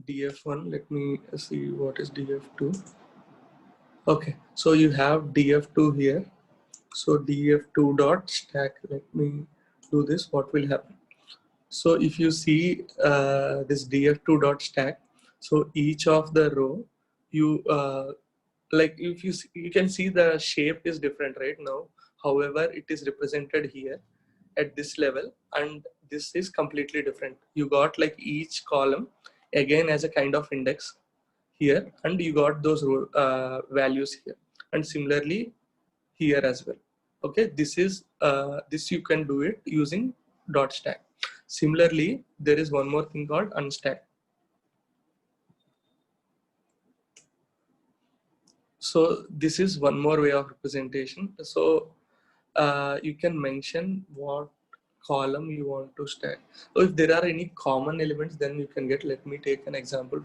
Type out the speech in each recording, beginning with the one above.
df1. Let me see what is df2. Okay, so you have df2 here. So df2 dot stack. Let me do this. What will happen? So if you see this df2 dot stack, so each of the row, you like if you see, you can see the shape is different right now. However, it is represented here at this level, and this is completely different. You got like each column again as a kind of index here, and you got those values here, and similarly here as well. Okay, this is this you can do it using dot stack. Similarly, there is one more thing called unstack. So this is one more way of representation. So you can mention what column you want to stack. So if there are any common elements, then you can get, let me take an example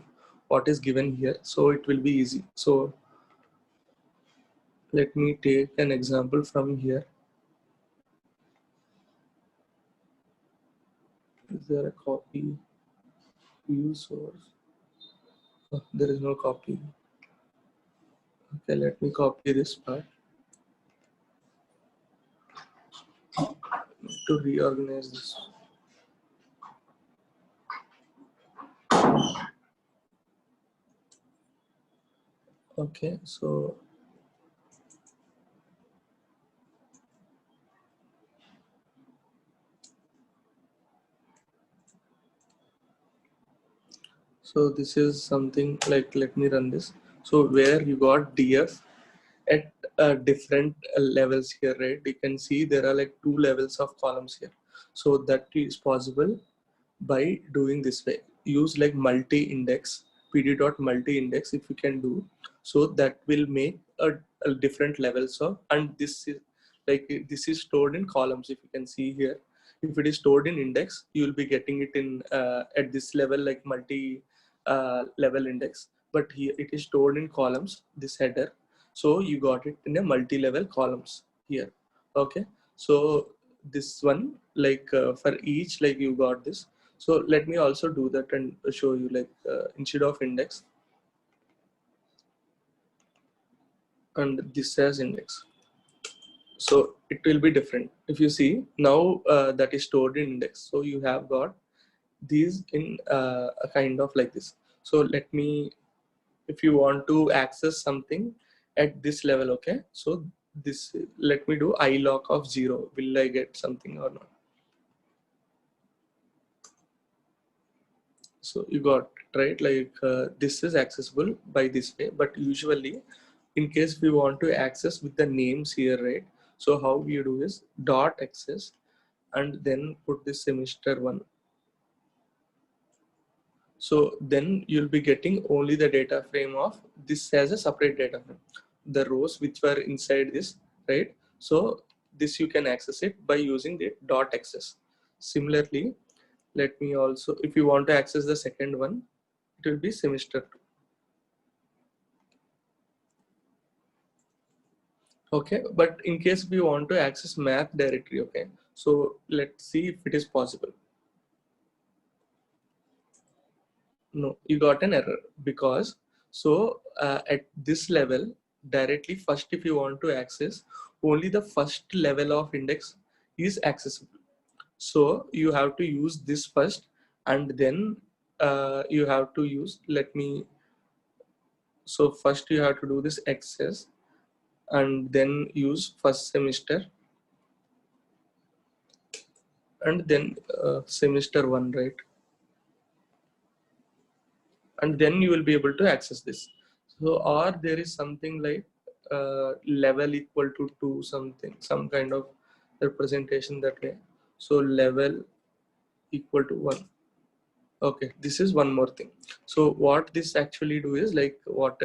what is given here, so it will be easy. So let me take an example from here. Is there a copy? View source. Oh, there is no copy. Okay, let me copy this part to reorganize this. Okay, so this is something like, let me run this. So where you got df at different levels here, right? You can see there are like 2 levels of columns here. So that is possible by doing this way. Use like multi-index, pd dot multi-index if you can do. So that will make a different levels of, and this is like, this is stored in columns. If you can see here, if it is stored in index, you will be getting it in at this level, like multi level index. But here it is stored in columns, this header. So you got it in a multi-level columns here. Okay, so this one, like for each, like you got this. So let me also do that and show you, like instead of index, and this as index, so it will be different. If you see now, that is stored in index, so you have got these in a kind of like this. So let me, if you want to access something at this level, okay, so this, let me do I lock of 0, will I get something or not? So you got it, right? Like this is accessible by this way, but usually in case we want to access with the names here, right? So how we do is dot access and then put this semester 1. So then you'll be getting only the data frame of this as a separate data frame, the rows which were inside this, right? So this you can access it by using the dot access. Similarly, let me also, if you want to access the second one, it will be semester 2. Okay, but in case we want to access math directory, okay, so let's see if it is possible. No, you got an error, because so at this level directly, first if you want to access, only the first level of index is accessible. So you have to use this first, and then you have to use, let me, so first you have to do this access and then use first semester and then semester 1, right? And then you will be able to access this. So, or there is something like level equal to 2, something, some kind of representation that way. So level equal to 1. Okay, this is one more thing. So what this actually do is like what,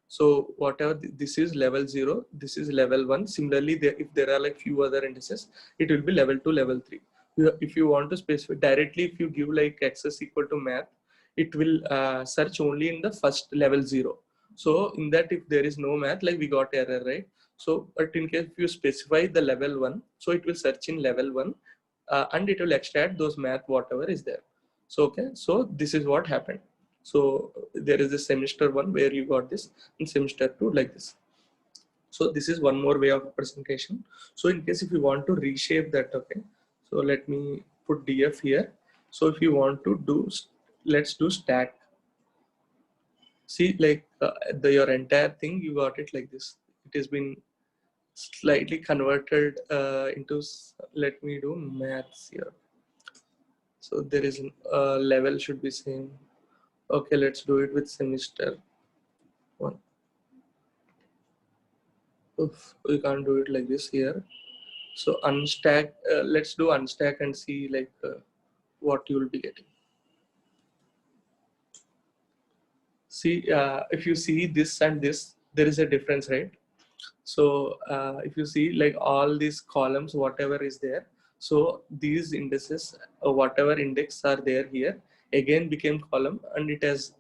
so whatever this is level 0, this is level 1. Similarly, there, if there are like few other indices, it will be level 2, level 3. If you want to specify directly, if you give like access equal to math, it will search only in the first level 0. So in that, if there is no math, like we got error, right? So but in case if you specify the level 1, so it will search in level 1 and it will extract those math whatever is there. So okay, so this is what happened. So there is a semester 1 where you got this, and semester 2 like this. So this is one more way of representation. So in case if you want to reshape that, okay, so let me put df here. So if you want to do, let's do stack. See, like your entire thing, you got it like this. It has been slightly converted into, let me do maths here. So there is level should be same. Okay, let's do it with semester 1. Oof, we can't do it like this here. So unstack, let's do unstack and see like what you will be getting. See, if you see this and this, there is a difference, right? So if you see like all these columns, whatever is there, so these indices, whatever index are there here, again became column, and it has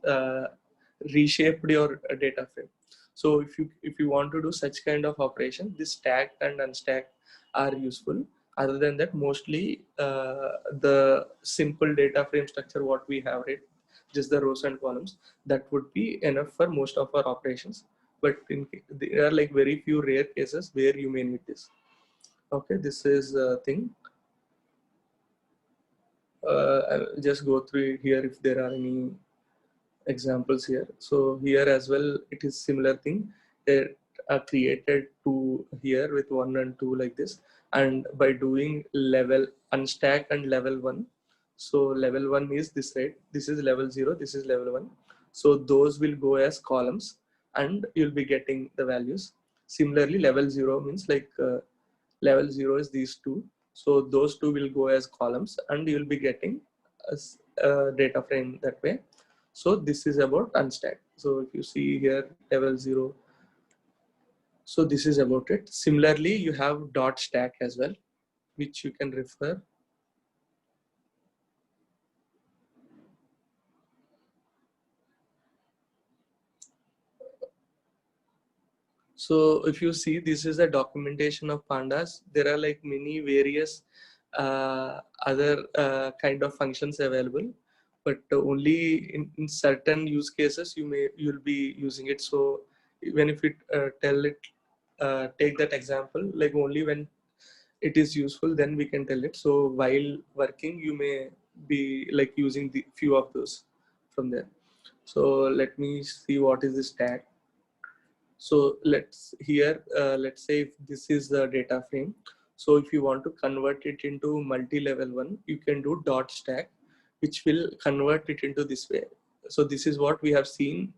reshaped your data frame. So if you want to do such kind of operation, this stack and unstack are useful. Other than that, mostly the simple data frame structure what we have, right, just the rows and columns, that would be enough for most of our operations. But there are like very few rare cases where you may need this. Okay, this is a thing. I'll just go through here if there are any examples here. So here as well, it is similar thing. It are created two here with 1 and 2 like this, and by doing level unstack and level 1. So level 1 is this, right? This is level 0, this is level 1. So those will go as columns, and you'll be getting the values. Similarly, level 0 means like level 0 is these two. So those two will go as columns, and you'll be getting a data frame that way. So this is about unstack. So if you see here level 0, so this is about it. Similarly, you have dot stack as well, which you can refer. So if you see, this is a documentation of pandas. There are like many various other kind of functions available, but only in certain use cases you'll be using it. So even if it tell it, take that example, like only when it is useful, then we can tell it. So while working, you may be like using the few of those from there. So let me see what is this tag. So let's say if this is the data frame. So if you want to convert it into multi-level one, you can do dot stack, which will convert it into this way. So this is what we have seen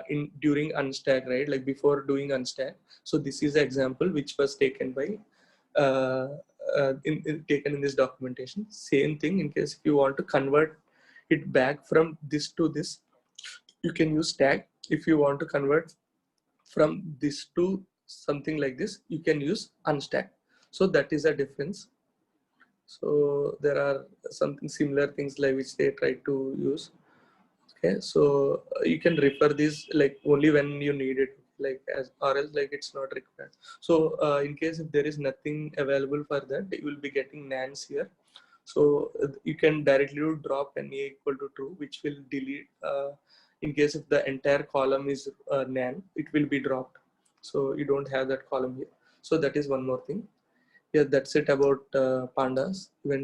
in during unstack, right? Like before doing unstack. So this is the example which was taken by taken in this documentation. Same thing in case if you want to convert it back from this to this, you can use stack. If you want to convert from this to something like this, you can use unstack. So that is a difference. So there are something similar things like which they try to use. Okay, so you can refer this like only when you need it, like as or else like it's not required. So in case if there is nothing available for that, you will be getting nans here. So you can directly do drop NA equal to true, which will delete in case if the entire column is nan, it will be dropped. So you don't have that column here. So that is one more thing. Yeah, that's it about pandas. When